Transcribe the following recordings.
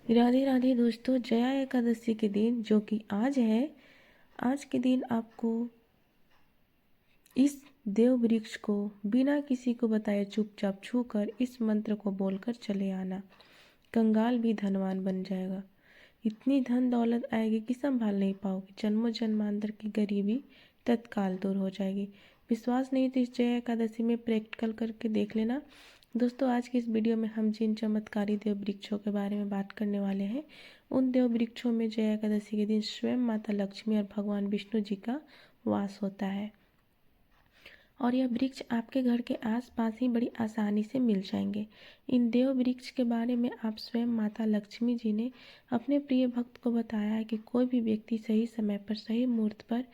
राधे राधे दोस्तों, जया एकादशी के दिन जो कि आज है, आज के दिन आपको इस देव वृक्ष को बिना किसी को बताए चुपचाप छूकर इस मंत्र को बोलकर चले आना। कंगाल भी धनवान बन जाएगा। इतनी धन दौलत आएगी कि संभाल नहीं पाओगे। जन्मों जन्मांतर की गरीबी तत्काल दूर हो जाएगी। विश्वास नहीं तो इस जया एकादशी में प्रैक्टिकल करके देख लेना। दोस्तों, आज की इस वीडियो में हम जिन चमत्कारी देव वृक्षों के बारे में बात करने वाले हैं, उन देव वृक्षों में जया एकादशी के दिन स्वयं माता लक्ष्मी और भगवान विष्णु जी का वास होता है और यह वृक्ष आपके घर के आसपास ही बड़ी आसानी से मिल जाएंगे। इन देव वृक्ष के बारे में आप स्वयं माता लक्ष्मी जी ने अपने प्रिय भक्त को बताया है कि कोई भी व्यक्ति सही समय पर, सही मुहूर्त पर,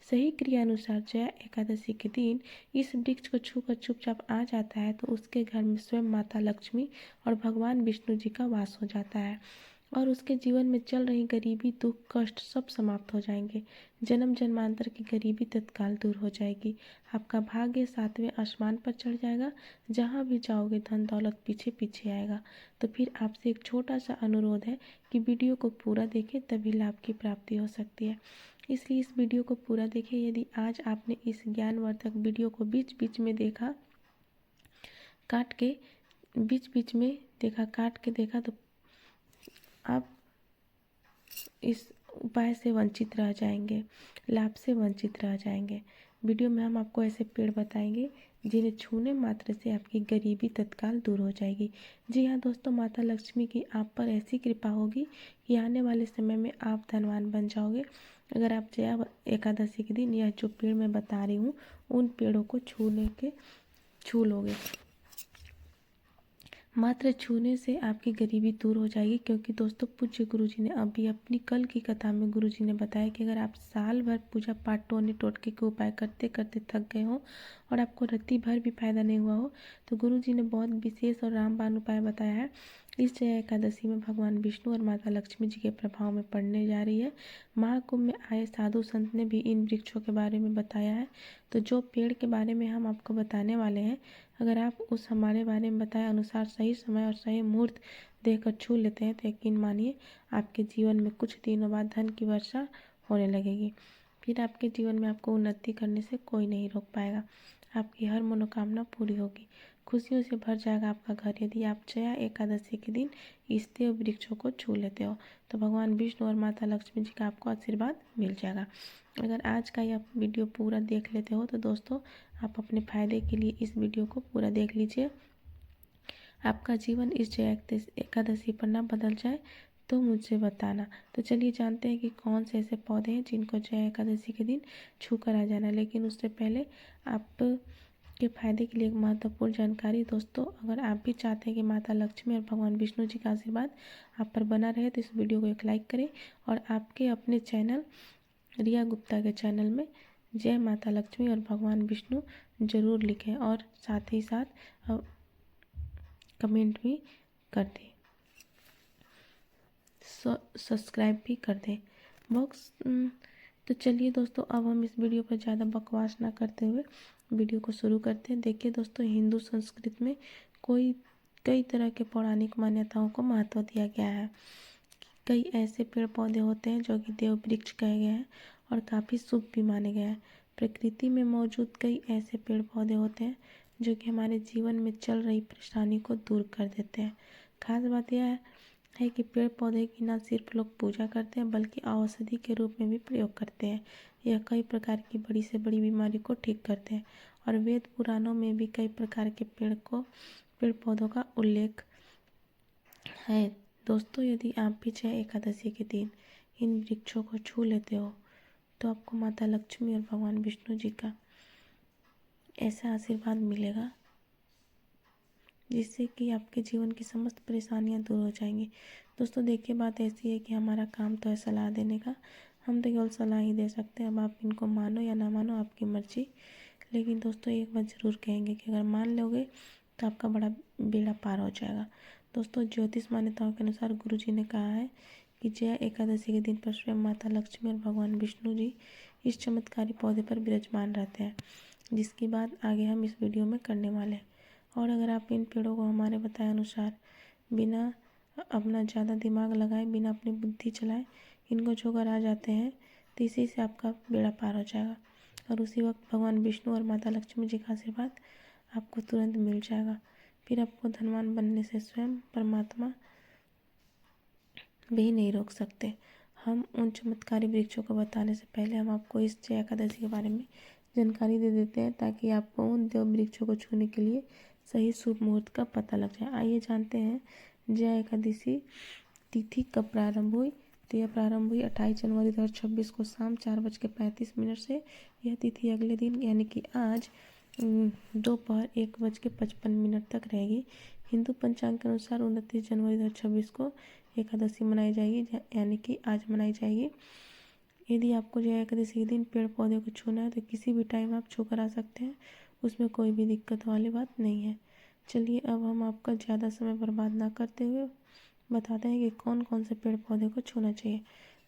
सही क्रिया अनुसार जया एकादशी के दिन इस वृक्ष को छूकर चुपचाप आ जाता है तो उसके घर में स्वयं माता लक्ष्मी और भगवान विष्णु जी का वास हो जाता है और उसके जीवन में चल रही गरीबी, दुख, कष्ट सब समाप्त हो जाएंगे। जन्म जन्मांतर की गरीबी तत्काल दूर हो जाएगी। आपका भाग्य 7वें आसमान पर चढ़ जाएगा। जहाँ भी जाओगे धन दौलत पीछे पीछे आएगा। तो फिर आपसे एक छोटा सा अनुरोध है कि वीडियो को पूरा देखें, तभी लाभ की प्राप्ति हो सकती है। इसलिए इस वीडियो को पूरा देखें। यदि आज आपने इस ज्ञानवर्धक वीडियो को बीच बीच में देखा, काट के देखा तो आप इस उपाय से वंचित रह जाएंगे, लाभ से वंचित रह जाएंगे। वीडियो में हम आपको ऐसे पेड़ बताएंगे जिन्हें छूने मात्र से आपकी गरीबी तत्काल दूर हो जाएगी। जी हाँ दोस्तों, माता लक्ष्मी की आप पर ऐसी कृपा होगी कि आने वाले समय में आप धनवान बन जाओगे अगर आप जया एकादशी के दिन यह जो पेड़ मैं बता रही हूँ उन पेड़ों को छू लोगे। मात्र छूने से आपकी गरीबी दूर हो जाएगी, क्योंकि दोस्तों पूज्य गुरुजी ने अभी अपनी कल की कथा में गुरुजी ने बताया कि अगर आप साल भर पूजा पाठ, टोने टोटके के उपाय करते करते थक गए हो और आपको रत्ती भर भी फायदा नहीं हुआ हो तो गुरुजी ने बहुत विशेष और रामबाण उपाय बताया है। इस जया एकादशी में भगवान विष्णु और माता लक्ष्मी जी के प्रभाव में पड़ने जा रही है। महाकुंभ में आए साधु संत ने भी इन वृक्षों के बारे में बताया है। तो जो पेड़ के बारे में हम आपको बताने वाले हैं, अगर आप उस हमारे बारे में बताए अनुसार सही समय और सही मुहूर्त देखकर छू लेते हैं तो यकीन मानिए आपके जीवन में कुछ दिनों बाद धन की वर्षा होने लगेगी। फिर आपके जीवन में आपको उन्नति करने से कोई नहीं रोक पाएगा। आपकी हर मनोकामना पूरी होगी, खुशियों से भर जाएगा आपका घर। यदि आप जया एकादशी के दिन इस देव वृक्षों को छू लेते हो तो भगवान विष्णु और माता लक्ष्मी जी का आपको आशीर्वाद मिल जाएगा। अगर आज का यह वीडियो पूरा देख लेते हो तो दोस्तों आप अपने फायदे के लिए इस वीडियो को पूरा देख लीजिए। आपका जीवन इस जया एकादशी पर ना बदल जाए तो मुझे बताना। तो चलिए जानते हैं कि कौन से ऐसे पौधे हैं जिनको जया एकादशी के दिन छू कर आ जाना। लेकिन उससे पहले आप के फायदे के लिए एक महत्वपूर्ण जानकारी। दोस्तों, अगर आप भी चाहते हैं कि माता लक्ष्मी और भगवान विष्णु जी का आशीर्वाद आप पर बना रहे तो इस वीडियो को एक लाइक करें और आपके अपने चैनल रिया गुप्ता के चैनल में जय माता लक्ष्मी और भगवान विष्णु जरूर लिखें और साथ ही साथ कमेंट भी कर दें, सब्सक्राइब भी कर दें बॉक्स। तो चलिए दोस्तों, अब हम इस वीडियो पर ज़्यादा बकवास ना करते हुए वीडियो को शुरू करते हैं। देखिए दोस्तों, हिंदू संस्कृति में कई तरह के पौराणिक मान्यताओं को महत्व दिया गया है। कई ऐसे पेड़ पौधे होते हैं जो कि देव वृक्ष कहे गए हैं और काफ़ी शुभ भी माने गए हैं। प्रकृति में मौजूद कई ऐसे पेड़ पौधे होते हैं जो कि हमारे जीवन में चल रही परेशानी को दूर कर देते हैं। खास बात यह है कि पेड़ पौधे की न सिर्फ लोग पूजा करते हैं बल्कि औषधि के रूप में भी प्रयोग करते हैं। यह कई प्रकार की बड़ी से बड़ी बीमारी को ठीक करते हैं और वेद पुराणों में भी कई प्रकार के पेड़ पौधों का उल्लेख है। दोस्तों, यदि आप भी जया एकादशी के दिन इन वृक्षों को छू लेते हो तो आपको माता लक्ष्मी और भगवान विष्णु जी का ऐसा आशीर्वाद मिलेगा जिससे कि आपके जीवन की समस्त परेशानियां दूर हो जाएंगी। दोस्तों देखिए, बात ऐसी है कि हमारा काम तो है सलाह देने का, हम तो केवल सलाह ही दे सकते हैं। अब आप इनको मानो या ना मानो आपकी मर्जी। लेकिन दोस्तों एक बात ज़रूर कहेंगे कि अगर मान लोगे तो आपका बड़ा बेड़ा पार हो जाएगा। दोस्तों, ज्योतिष मान्यताओं के अनुसार गुरुजी ने कहा है कि जया एकादशी के दिन पर स्वयं माता लक्ष्मी और भगवान विष्णु जी इस चमत्कारी पौधे पर विराजमान रहते हैं, जिसकी बात आगे हम इस वीडियो में करने वाले हैं। और अगर आप इन पेड़ों को हमारे बताए अनुसार बिना अपना ज़्यादा दिमाग लगाए, बिना अपनी बुद्धि चलाए इनको छोकर आ जाते हैं तो इसी से आपका बेड़ा पार हो जाएगा। और उसी वक्त भगवान विष्णु और माता लक्ष्मी जी का आशीर्वाद आपको तुरंत मिल जाएगा। फिर आपको धनवान बनने से स्वयं परमात्मा भी नहीं रोक सकते। हम उन चमत्कारी वृक्षों को बताने से पहले हम आपको इस जय एकादशी के बारे में जानकारी दे देते हैं, ताकि आपको उन देव वृक्षों को छूने के लिए सही शुभ मुहूर्त का पता लग जाए। आइए जानते हैं जय एकादशी तिथि कब प्रारंभ हुई। तो यह प्रारंभ हुई 28 जनवरी 2026 को शाम 4:35 से। यह तिथि अगले दिन यानी कि आज दोपहर 1:55 तक रहेगी। हिंदू पंचांग के अनुसार 29 जनवरी 2026 को एकादशी मनाई जाएगी, यानी कि आज मनाई जाएगी। यदि आपको जो एकादशी के दिन पेड़ पौधे को छूना है तो किसी भी टाइम आप छू कर आ सकते हैं, उसमें कोई भी दिक्कत वाली बात नहीं है। चलिए अब हम आपका ज़्यादा समय बर्बाद ना करते हुए बताते हैं कि कौन कौन से पेड़ पौधे को छूना चाहिए।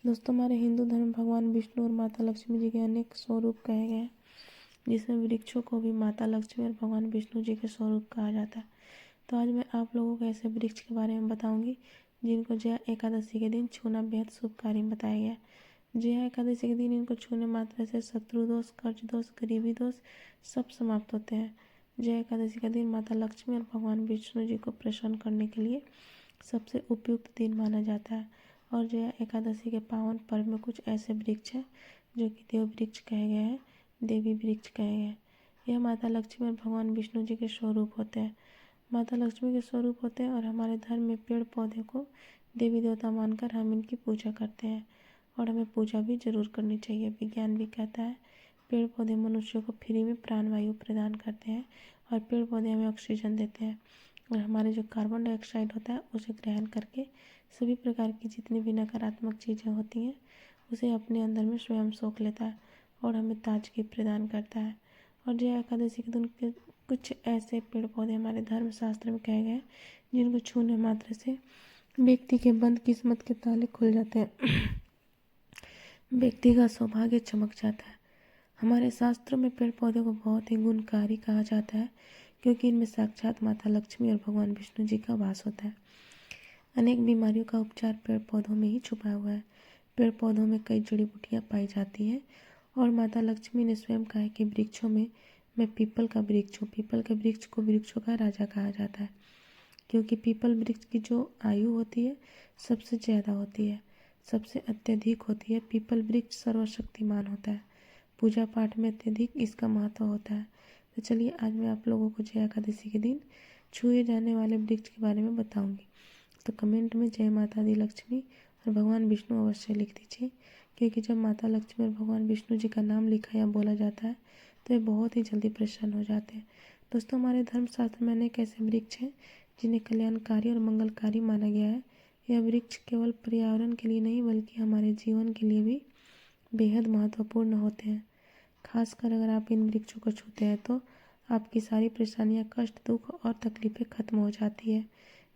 दोस्तों, हमारे हिंदू धर्म भगवान विष्णु और माता लक्ष्मी जी के अनेक स्वरूप कहे गए हैं, जिसमें वृक्षों को भी माता लक्ष्मी और भगवान विष्णु जी के स्वरूप कहा जाता है। तो आज मैं आप लोगों को ऐसे वृक्ष के बारे में बताऊंगी जिनको जया एकादशी के दिन छूना बेहद शुभकारी बताया गया है। जया एकादशी के दिन इनको छूने मात्र से शत्रु दोष, कर्ज दोष, गरीबी दोष सब समाप्त होते हैं। जया एकादशी का दिन माता लक्ष्मी और भगवान विष्णु जी को प्रसन्न करने के लिए सबसे उपयुक्त दिन माना जाता है। और जया एकादशी के पावन पर्व में कुछ ऐसे वृक्ष हैं जो कि देव वृक्ष कहे गए हैं, देवी वृक्ष कहे गए हैं। यह माता लक्ष्मी और भगवान विष्णु जी के स्वरूप होते हैं, माता लक्ष्मी के स्वरूप होते हैं। और हमारे धर्म में पेड़ पौधे को देवी देवता मानकर हम इनकी पूजा करते हैं, और हमें पूजा भी जरूर करनी चाहिए। विज्ञान भी कहता है पेड़ पौधे मनुष्यों को फ्री में प्राणवायु प्रदान करते हैं, और पेड़ पौधे हमें ऑक्सीजन देते हैं, और हमारे जो कार्बन डाइऑक्साइड होता है उसे ग्रहण करके सभी प्रकार की जितनी भी नकारात्मक चीज़ें होती हैं उसे अपने अंदर में स्वयं सोख लेता है और हमें ताजगी प्रदान करता है। और जय एकादशी के दिन के कुछ ऐसे पेड़ पौधे हमारे धर्म शास्त्र में कहे गए हैं जिनको छूने मात्र से व्यक्ति के बंद किस्मत के ताले खुल जाते हैं, व्यक्ति का सौभाग्य चमक जाता है। हमारे शास्त्रों में पेड़ पौधे को बहुत ही गुणकारी कहा जाता है, क्योंकि इनमें साक्षात माता लक्ष्मी और भगवान विष्णु जी का वास होता है। अनेक बीमारियों का उपचार पेड़ पौधों में ही छुपा हुआ है। पेड़ पौधों में कई जड़ी बूटियाँ पाई जाती हैं, और माता लक्ष्मी ने स्वयं कहा है कि वृक्षों में मैं पीपल का वृक्ष हूँ। पीपल के वृक्ष को वृक्षों का राजा कहा जाता है, क्योंकि पीपल वृक्ष की जो आयु होती है सबसे ज़्यादा होती है, सबसे अत्यधिक होती है। पीपल वृक्ष सर्वशक्तिमान होता है, पूजा पाठ में अत्यधिक इसका महत्व होता है। तो चलिए आज मैं आप लोगों को जय एकादशी के दिन छुए जाने वाले वृक्ष के बारे में बताऊंगी। तो कमेंट में जय माता दी लक्ष्मी और भगवान विष्णु अवश्य लिख दीजिए, क्योंकि जब माता लक्ष्मी और भगवान विष्णु जी का नाम लिखा या बोला जाता है तो ये बहुत ही जल्दी प्रसन्न हो जाते हैं। दोस्तों, हमारे धर्मशास्त्र में अनेक ऐसे वृक्ष हैं जिन्हें कल्याणकारी और मंगलकारी माना गया है। यह वृक्ष केवल पर्यावरण के लिए नहीं बल्कि हमारे जीवन के लिए भी बेहद महत्वपूर्ण होते हैं। खासकर अगर आप इन वृक्षों को छूते हैं तो आपकी सारी परेशानियां, कष्ट, दुख और तकलीफें खत्म हो जाती है।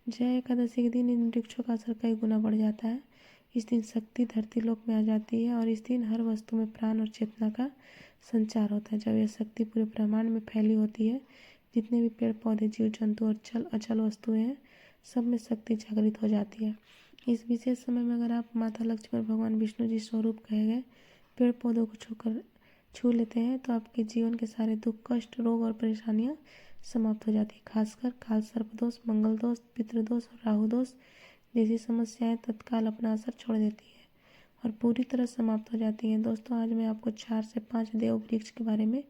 जय एकादशी के दिन इन वृक्षों का असर कई गुना बढ़ जाता है। इस दिन शक्ति धरती लोक में आ जाती है, और इस दिन हर वस्तु में प्राण और चेतना का संचार होता है। जब यह शक्ति पूरे ब्रह्मांड में फैली होती है, जितने भी पेड़ पौधे, जीव जंतु और चल अचल वस्तुएं हैं, सब में शक्ति जागृत हो जाती है। इस विशेष समय में अगर आप माता लक्ष्मी और भगवान विष्णु जी स्वरूप कहे गए पेड़ पौधों को छू लेते हैं तो आपके जीवन के सारे दुख, कष्ट, रोग और परेशानियां समाप्त हो जाती है। खासकर काल सर्प दोष, मंगल दोष, पितृदोष और राहु दोष जैसी समस्याएं तत्काल अपना असर छोड़ देती है और पूरी तरह समाप्त हो जाती हैं। दोस्तों, आज मैं आपको 4 से 5 देव वृक्ष के बारे में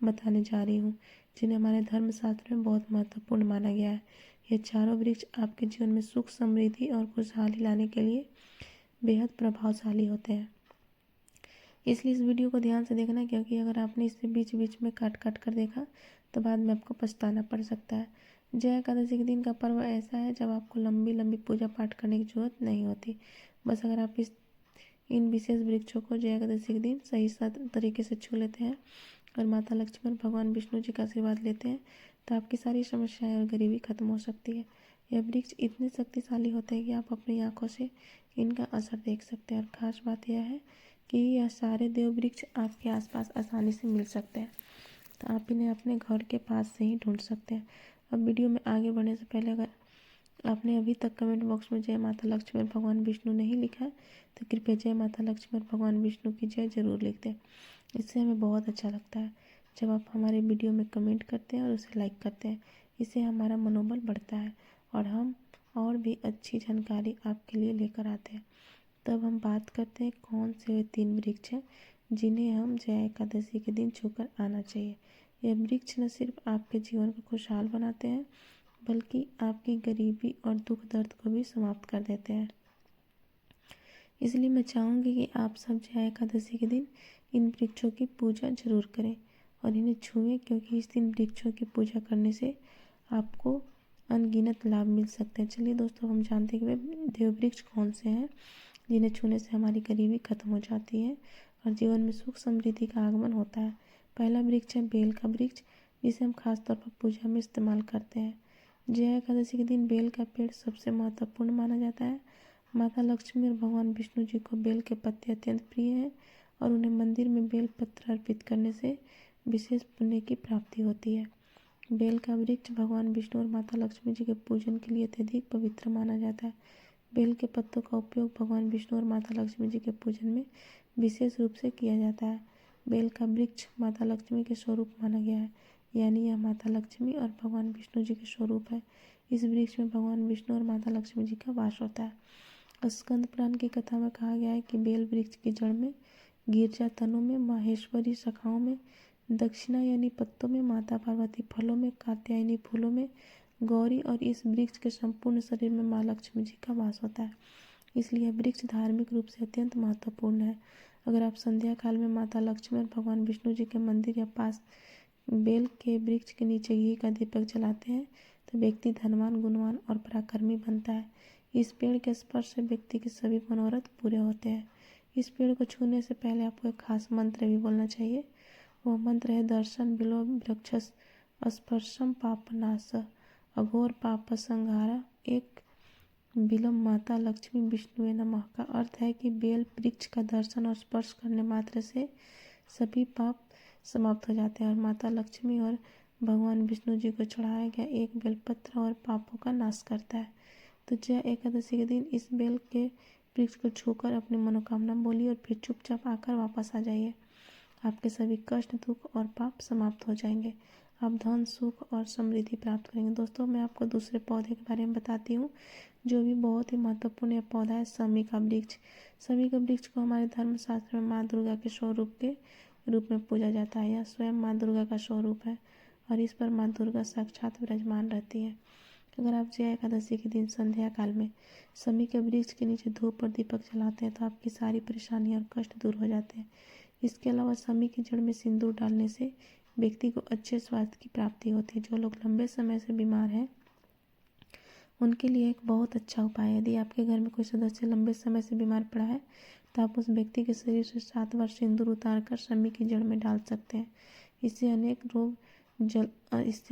बताने जा रही हूँ, जिन्हें हमारे धर्मशास्त्र में बहुत महत्वपूर्ण माना गया है। ये चारों वृक्ष आपके जीवन में सुख, समृद्धि और खुशहाली लाने के लिए बेहद प्रभावशाली होते हैं। इसलिए इस वीडियो को ध्यान से देखना, क्योंकि अगर आपने इसे बीच बीच में काट काट कर देखा तो बाद में आपको पछताना पड़ सकता है। जय एकादशी के दिन का पर्व ऐसा है जब आपको लंबी लंबी पूजा पाठ करने की जरूरत नहीं होती। बस अगर आप इन विशेष वृक्षों को जय एकादशी के दिन सही तरीके से छू लेते हैं और माता लक्ष्मी और भगवान विष्णु जी का आशीर्वाद लेते हैं तो आपकी सारी समस्याएं और गरीबी खत्म हो सकती है। यह वृक्ष इतने शक्तिशाली होते हैं कि आप अपनी आंखों से इनका असर देख सकते हैं, और खास बात यह है कि यह सारे देव वृक्ष आपके आसपास आसानी से मिल सकते हैं, तो आप इन्हें अपने घर के पास से ही ढूंढ सकते हैं। अब वीडियो में आगे बढ़ने से पहले अगर आपने अभी तक कमेंट बॉक्स में जय माता लक्ष्मी और भगवान विष्णु नहीं लिखा है तो कृपया जय माता लक्ष्मी और भगवान विष्णु की जय जरूर लिख दें। इससे हमें बहुत अच्छा लगता है जब आप हमारे वीडियो में कमेंट करते हैं और उसे लाइक करते हैं। इससे हमारा मनोबल बढ़ता है और हम और भी अच्छी जानकारी आपके लिए लेकर आते हैं। तब हम बात करते हैं कौन से वे 3 वृक्ष हैं जिन्हें हम जया एकादशी के दिन छूकर आना चाहिए। यह वृक्ष न सिर्फ आपके जीवन को खुशहाल बनाते हैं बल्कि आपकी गरीबी और दुख दर्द को भी समाप्त कर देते हैं। इसलिए मैं चाहूँगी कि आप सब जया एकादशी के दिन इन वृक्षों की पूजा जरूर करें और इन्हें छुएं, क्योंकि इस दिन वृक्षों की पूजा करने से आपको अनगिनत लाभ मिल सकते हैं। चलिए दोस्तों, हम जानते हैं कि वे देव वृक्ष कौन से हैं जिन्हें छूने से हमारी गरीबी खत्म हो जाती है और जीवन में सुख समृद्धि का आगमन होता है। पहला वृक्ष है बेल का वृक्ष, जिसे हम खासतौर पर पूजा में इस्तेमाल करते हैं। जया एकादशी के दिन बेल का पेड़ सबसे महत्वपूर्ण माना जाता है। माता लक्ष्मी और भगवान विष्णु जी को बेल के पत्ते अत्यंत प्रिय हैं और उन्हें मंदिर में बेल पत्र अर्पित करने से विशेष पुण्य की प्राप्ति होती है। बेल का वृक्ष भगवान विष्णु और माता लक्ष्मी जी के पूजन के लिए अत्यधिक पवित्र माना जाता है। बेल के पत्तों का उपयोग भगवान विष्णु और माता लक्ष्मी जी के पूजन में विशेष रूप से किया जाता है। बेल का वृक्ष माता लक्ष्मी के स्वरूप माना गया है, यानी यह माता लक्ष्मी और भगवान विष्णु जी के स्वरूप है। इस वृक्ष में भगवान विष्णु और माता लक्ष्मी जी का वास होता है। स्कंद पुराण की कथा में कहा गया है कि बेल वृक्ष की जड़ में, गिरजा तनों में, माहेश्वरी शाखाओं में, दक्षिणा यानी पत्तों में, माता पार्वती फलों में, कात्यायनी फूलों में, गौरी और इस वृक्ष के संपूर्ण शरीर में माँ लक्ष्मी जी का वास होता है। इसलिए यह वृक्ष धार्मिक रूप से अत्यंत महत्वपूर्ण है। अगर आप संध्या काल में माता लक्ष्मी और भगवान विष्णु जी के मंदिर या पास बेल के वृक्ष के नीचे घी का दीपक जलाते हैं तो व्यक्ति धनवान, गुणवान और पराक्रमी बनता है। इस पेड़ के स्पर्श से व्यक्ति के सभी मनोरथ पूरे होते हैं। इस पेड़ को छूने से पहले आपको एक खास मंत्र भी बोलना चाहिए। वह मंत्र है दर्शन बिलो वृक्षस स्पर्शम पापनाश अघोर पाप संहारा एक बिलम माता लक्ष्मी विष्णुवे नमः। का अर्थ है कि बेल वृक्ष का दर्शन और स्पर्श करने मात्र से सभी पाप समाप्त हो जाते हैं और माता लक्ष्मी और भगवान विष्णु जी को चढ़ाया गया एक बेलपत्र और पापों का नाश करता है। तो जया एकादशी के दिन इस बेल के वृक्ष को छूकर अपनी मनोकामना बोलिए और फिर चुपचाप आकर वापस आ जाइए। आपके सभी कष्ट, दुख और पाप समाप्त हो जाएंगे। आप धन, सुख और समृद्धि प्राप्त करेंगे। दोस्तों, मैं आपको दूसरे पौधे के बारे में बताती हूँ जो भी बहुत ही महत्वपूर्ण यह पौधा है, शमी का वृक्ष। शमी का वृक्ष को हमारे धर्मशास्त्र में माँ दुर्गा के स्वरूप के रूप में पूजा जाता है। यह स्वयं माँ दुर्गा का स्वरूप है और इस पर माँ दुर्गा साक्षात विराजमान रहती है। अगर आप जया एकादशी के दिन संध्या काल में शमी के वृक्ष के नीचे धूप और दीपक जलाते हैं तो आपकी सारी परेशानियां और कष्ट दूर हो जाते हैं। इसके अलावा शमी की जड़ में सिंदूर डालने से व्यक्ति को अच्छे स्वास्थ्य की प्राप्ति होती है। जो लोग लंबे समय से बीमार हैं उनके लिए एक बहुत अच्छा उपाय है। यदि आपके घर में कोई सदस्य लंबे समय से बीमार पड़ा है तो आप उस व्यक्ति के शरीर से 7 बार सिंदूर उतार कर शमी की जड़ में डाल सकते हैं। इससे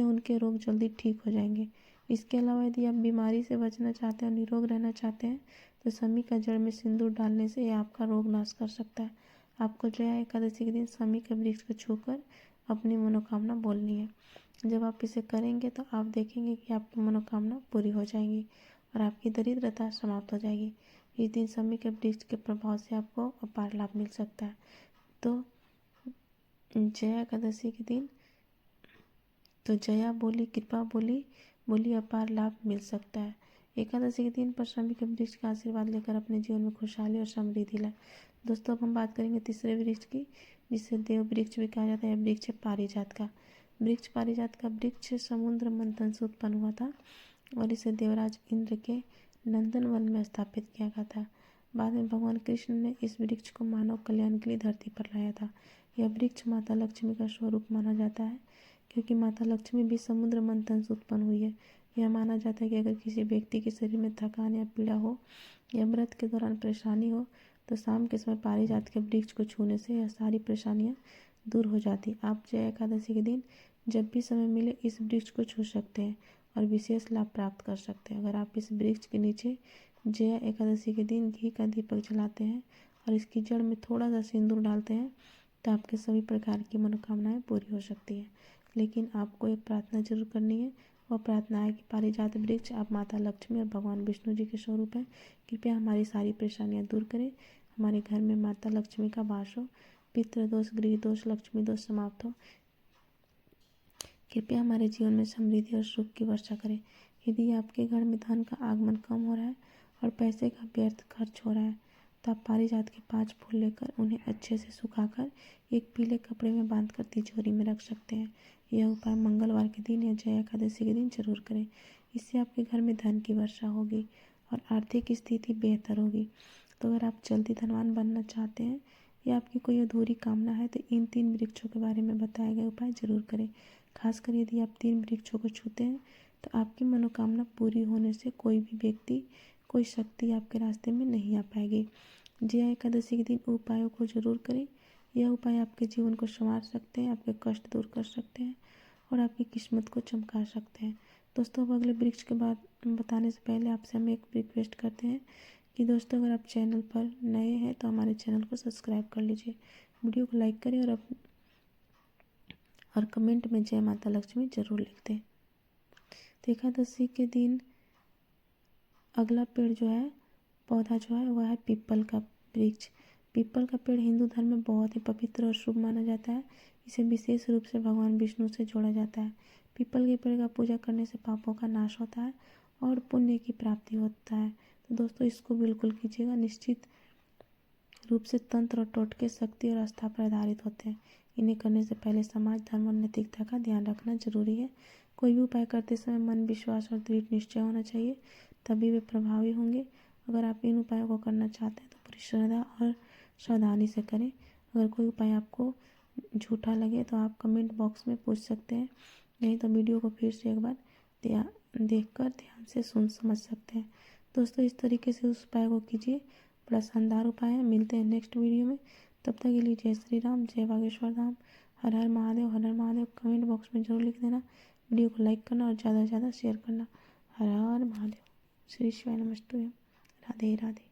उनके रोग जल्दी ठीक हो जाएंगे। इसके अलावा यदि आप बीमारी से बचना चाहते हैं और निरोग रहना चाहते हैं तो शमी का जड़ में सिंदूर डालने से यह आपका रोग नाश कर सकता है। आपको जया एकादशी के दिन शमी के वृक्ष को छूकर अपनी मनोकामना बोलनी है। जब आप इसे करेंगे तो आप देखेंगे कि आपकी मनोकामना पूरी हो जाएगी और आपकी दरिद्रता समाप्त हो जाएगी। इस दिन शमी के वृक्ष के प्रभाव से आपको अपार लाभ मिल सकता है। तो जया एकादशी के दिन तो जया बोली, कृपा बोली, बोली अपार लाभ मिल सकता है। एकादशी के दिन पर शमी के वृक्ष का आशीर्वाद लेकर अपने जीवन में खुशहाली और समृद्धि लाए। दोस्तों, अब हम बात करेंगे तीसरे वृक्ष की, जिसे देव वृक्ष भी कहा जाता है। वृक्ष पारिजात का वृक्ष। पारिजात का वृक्ष समुद्र मंथन से उत्पन्न हुआ था और इसे देवराज इंद्र के नंदन वन में स्थापित किया गया था। बाद में भगवान कृष्ण ने इस वृक्ष को मानव कल्याण के लिए धरती पर लाया था। यह वृक्ष माता लक्ष्मी का स्वरूप माना जाता है क्योंकि माता लक्ष्मी भी समुद्र मंथन से उत्पन्न हुई है। यह माना जाता है कि अगर किसी व्यक्ति के शरीर में थकान या पीड़ा हो या व्रत के दौरान परेशानी हो तो शाम के समय पारिजात के वृक्ष को छूने से यह सारी परेशानियां दूर हो जाती। आप जया एकादशी के दिन जब भी समय मिले इस वृक्ष को छू सकते हैं और विशेष लाभ प्राप्त कर सकते हैं। अगर आप इस वृक्ष के नीचे जया एकादशी के दिन घी का दीपक जलाते हैं और इसकी जड़ में थोड़ा सा सिंदूर डालते हैं तो आपके सभी प्रकार की मनोकामनाएं पूरी हो सकती है। लेकिन आपको एक प्रार्थना जरूर करनी है वह प्रार्थना है कि पारिजात वृक्ष आप माता लक्ष्मी और भगवान विष्णु जी के स्वरूप हैं। कृपया हमारी सारी परेशानियां दूर करें, हमारे घर में माता लक्ष्मी का वास हो, पितृदोष, गृह दोष, लक्ष्मी दोष समाप्त हो। कृपया हमारे जीवन में समृद्धि और सुख की वर्षा करें। यदि आपके घर में धन का आगमन कम हो रहा है और पैसे का व्यर्थ खर्च हो रहा है तो आप पारिजात के 5 फूल लेकर उन्हें अच्छे से सुखाकर एक पीले कपड़े में बांधकर तिजोरी में रख सकते हैं। यह उपाय मंगलवार के दिन या जया एकादशी के दिन जरूर करें। इससे आपके घर में धन की वर्षा होगी और आर्थिक स्थिति बेहतर होगी। तो अगर आप जल्दी धनवान बनना चाहते हैं या आपकी कोई अधूरी कामना है तो इन 3 वृक्षों के बारे में बताए गए उपाय जरूर करें। खासकर यदि आप 3 वृक्षों को छूते हैं तो आपकी मनोकामना पूरी होने से कोई भी व्यक्ति, कोई शक्ति आपके रास्ते में नहीं आ पाएगी। जया एकादशी के दिन उपायों को जरूर करें। यह उपाय आपके जीवन को संवार सकते हैं, आपके कष्ट दूर कर सकते हैं और आपकी किस्मत को चमका सकते हैं। दोस्तों, अब अगले वृक्ष के बाद बताने से पहले आपसे हम एक रिक्वेस्ट करते हैं कि दोस्तों, अगर आप चैनल पर नए हैं तो हमारे चैनल को सब्सक्राइब कर लीजिए, वीडियो को लाइक करें और कमेंट में जय माता लक्ष्मी जरूर लिख दें। तो एकादशी के दिन अगला पेड़ जो है, पौधा जो है वह है पीपल का वृक्ष। पीपल का पेड़ हिंदू धर्म में बहुत ही पवित्र और शुभ माना जाता है। इसे विशेष रूप से भगवान विष्णु से जोड़ा जाता है। पीपल के पेड़ का पूजा करने से पापों का नाश होता है और पुण्य की प्राप्ति होता है। तो दोस्तों, इसको बिल्कुल कीजिएगा। निश्चित रूप से तंत्र और टोटके शक्ति और आस्था पर आधारित होते हैं। इन्हें करने से पहले समाज, धर्म और नैतिकता का ध्यान रखना जरूरी है। कोई भी उपाय करते समय मन, विश्वास और दृढ़ निश्चय होना चाहिए, तभी वे प्रभावी होंगे। अगर आप इन उपायों को करना चाहते हैं तो पूरी श्रद्धा और सावधानी से करें। अगर कोई उपाय आपको झूठा लगे तो आप कमेंट बॉक्स में पूछ सकते हैं, नहीं तो वीडियो को फिर से एक बार देखकर ध्यान से सुन समझ सकते हैं। दोस्तों, इस तरीके से उस उपाय को कीजिए, बड़ा शानदार उपाय है। मिलते हैं नेक्स्ट वीडियो में, तब तक के लिए जय श्री राम, जय बागेश्वर धाम, हर हर महादेव, हर हर महादेव। कमेंट बॉक्स में जरूर लिख देना, वीडियो को लाइक करना और ज़्यादा से ज़्यादा शेयर करना। हर हर महादेव। श्री शिवाय नमस्तुभ्यं। राधे राधे।